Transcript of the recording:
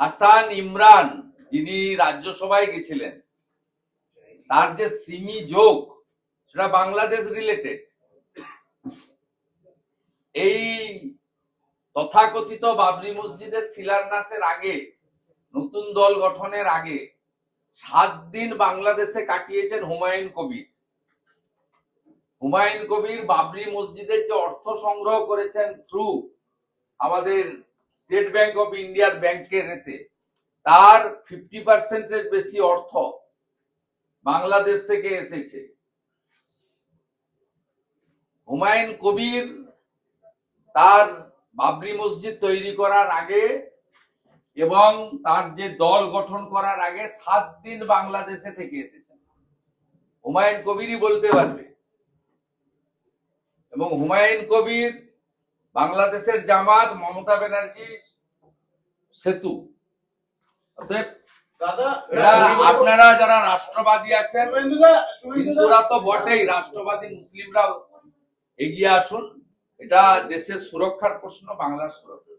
হাসান ইমরান যিনি রাজ্যসভায় গেছিলেন, তার যে সিমি যোগ সেটা বাংলাদেশ রিলেটেড। এই তথাকথিত বাবরি মসজিদের শিলান্যাসের আগে, নতুন দল গঠনের আগে 7 দিন বাংলাদেশে কাটিয়েছেন হুমায়ুন কবির। হুমায়ুন কবির বাবরি মসজিদের যে অর্থ সংগ্রহ করেছেন থ্রু আমাদের স্টেট ব্যাংক অফ ইন্ডিয়ার ব্যাংকের রেতে, তার 50% এর বেশি অর্থ বাংলাদেশ থেকে এসেছে। হুমায়ুন কবির তার বাবরি মসজিদ তৈরি করার আগে এবং তার যে দল গঠন করার আগে 7 দিন বাংলাদেশে থেকে এসেছেন। হুমায়ুন কবিরই বলতে পারবে। এবং হুমায়ুন কবির বাংলাদেশের জামাত, মমতা ব্যানার্জি সেতু। অতএব আপনারা যারা রাষ্ট্রবাদী আছেন, হিন্দুরা তো বটেই, রাষ্ট্রবাদী মুসলিমরাও এগিয়ে আসুন। এটা দেশের সুরক্ষার প্রশ্ন, বাংলার সুরক্ষা।